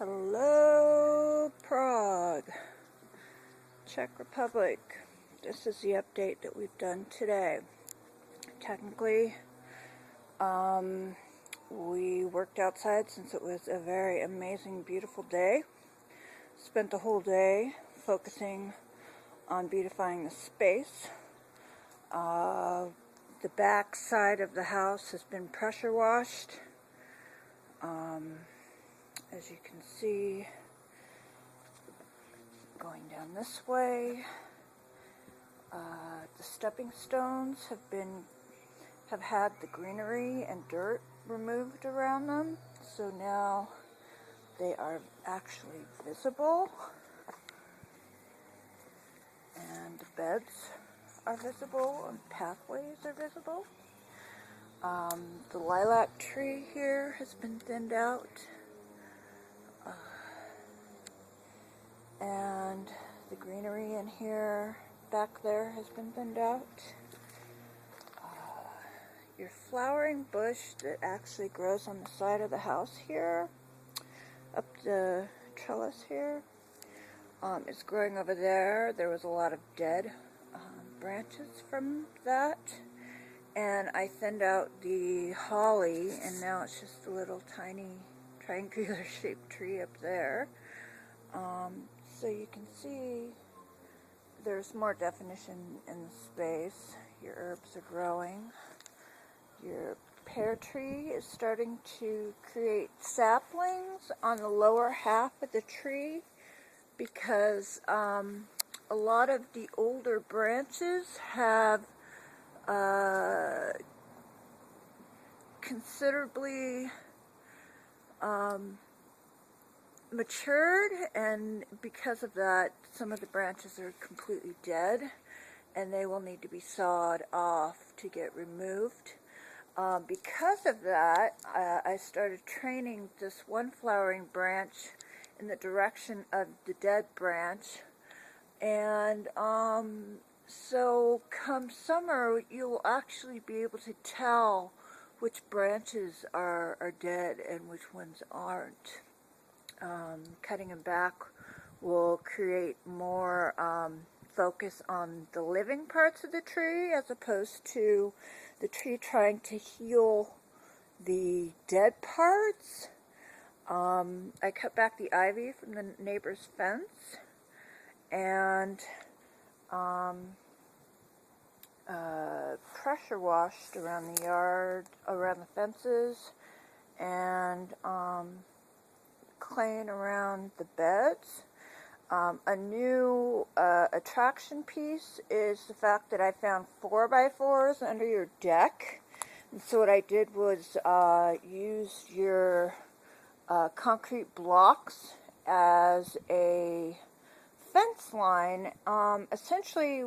Hello, Prague, Czech Republic. This is the update that we've done today. Technically, we worked outside since it was a very amazing, beautiful day. Spent the whole day focusing on beautifying the space. The back side of the house has been pressure washed. As you can see, going down this way, the stepping stones have had the greenery and dirt removed around them, so now they are actually visible, and the beds are visible and pathways are visible. The lilac tree here has been thinned out, and the greenery in here back there has been thinned out. Your flowering bush that actually grows on the side of the house here, up the trellis here, is growing over there. There was a lot of dead branches from that, and I thinned out the holly, and now it's just a little tiny triangular shaped tree up there. So you can see there's more definition in the space. Your herbs are growing. Your pear tree is starting to create saplings on the lower half of the tree because a lot of the older branches have considerably matured, and because of that, some of the branches are completely dead, and they will need to be sawed off to get removed. Because of that, I started training this one flowering branch in the direction of the dead branch, and so come summer, you'll actually be able to tell which branches are dead and which ones aren't. Cutting them back will create more focus on the living parts of the tree as opposed to the tree trying to heal the dead parts. I cut back the ivy from the neighbor's fence and pressure washed around the yard, around the fences, and claying around the beds. A new attraction piece is the fact that I found 4x4s under your deck. And so what I did was use your concrete blocks as a fence line. Essentially,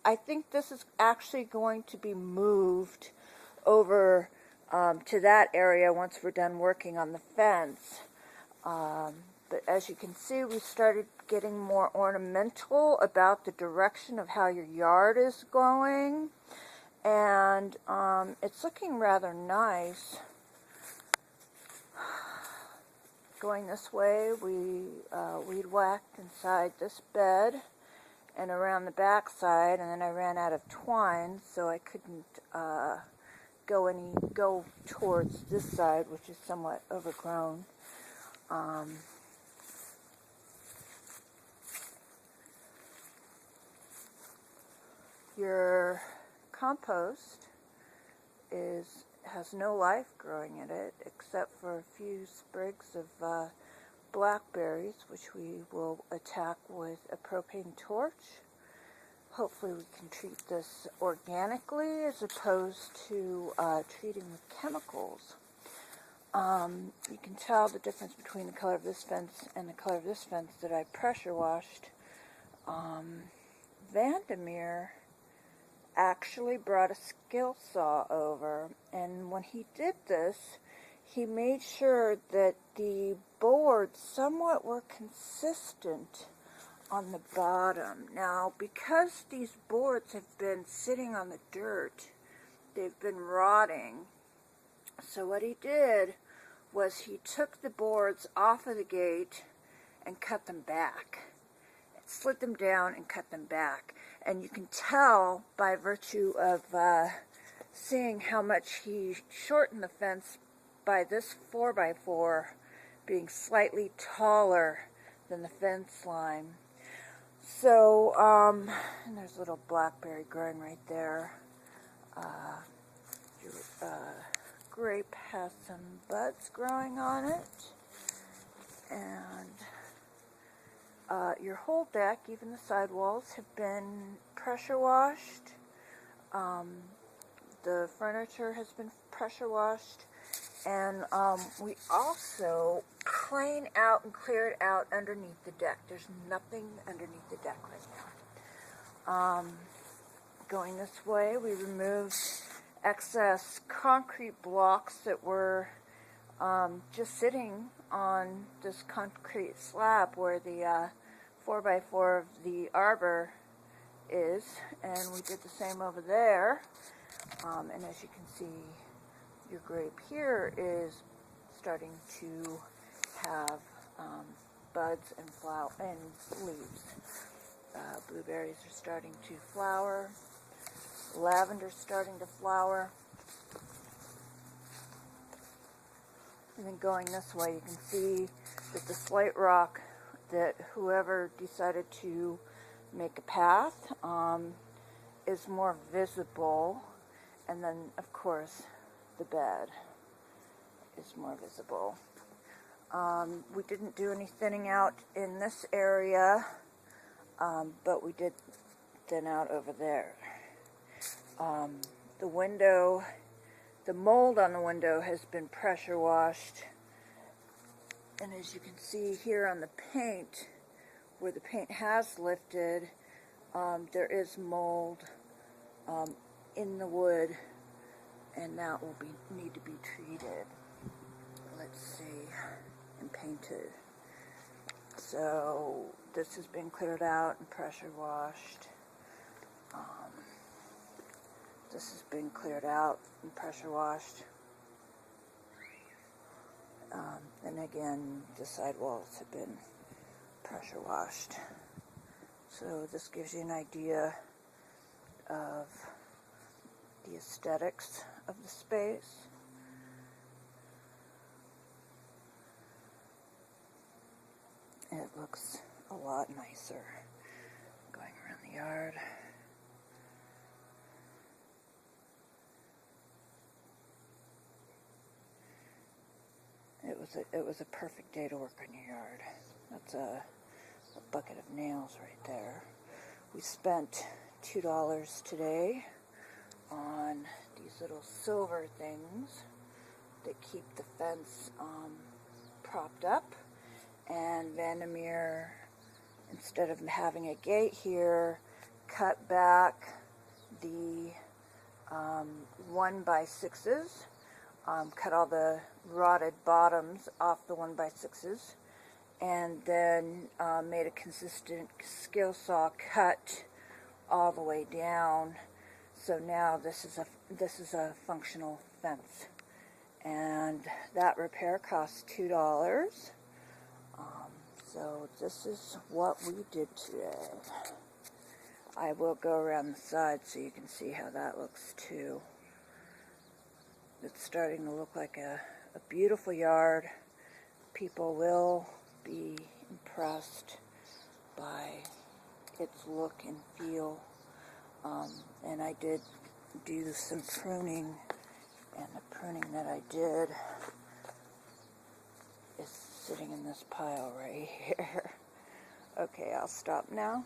I think this is actually going to be moved over to that area once we're done working on the fence. But as you can see, we started getting more ornamental about the direction of how your yard is going, and it's looking rather nice. Going this way, we weed whacked inside this bed and around the back side, and then I ran out of twine, so I couldn't go towards this side, which is somewhat overgrown. Your compost has no life growing in it except for a few sprigs of blackberries, which we will attack with a propane torch. Hopefully we can treat this organically as opposed to treating with chemicals. You can tell the difference between the color of this fence and the color of this fence that I pressure washed. Vandermeer actually brought a skill saw over, and when he did this, he made sure that the boards somewhat were consistent on the bottom. Now, because these boards have been sitting on the dirt, they've been rotting. So what he did was he took the boards off of the gate and cut them back. Slid them down and cut them back. And you can tell by virtue of seeing how much he shortened the fence by this 4x4 being slightly taller than the fence line. So, and there's a little blackberry growing right there. Grape has some buds growing on it. And your whole deck, even the sidewalls, have been pressure washed. The furniture has been pressure washed. And we also clean out and cleared out underneath the deck. There's nothing underneath the deck right now. Going this way, we removed excess concrete blocks that were just sitting on this concrete slab where the 4x4 of the arbor is, and we did the same over there. And as you can see, your grape here is starting to have buds and flower and leaves. Blueberries are starting to flower. Lavender's starting to flower. And then going this way, you can see that the slate rock that whoever decided to make a path is more visible. And then, of course, the bed is more visible. We didn't do any thinning out in this area, but we did thin out over there. The window, the mold on the window has been pressure washed. And as you can see here on the paint, where the paint has lifted, there is mold in the wood, and that will need to be treated. Let's see, and painted. So this has been cleared out and pressure washed. This has been cleared out and pressure washed. And again, the sidewalls have been pressure washed. So this gives you an idea of the aesthetics of the space. It looks a lot nicer going around the yard. It was a perfect day to work on your yard. That's a bucket of nails right there. We spent $2 today on these little silver things that keep the fence propped up. And Vandermeer, instead of having a gate here, cut back the 1x6s, cut all the rotted bottoms off the 1x6s, and then made a consistent skill saw cut all the way down. So now this is a functional fence, and that repair costs $2. So this is what we did today. I will go around the side so you can see how that looks too. It's starting to look like a beautiful yard. People will be impressed by its look and feel. And I did do some pruning, and the pruning that I did is sitting in this pile right here. Okay, I'll stop now.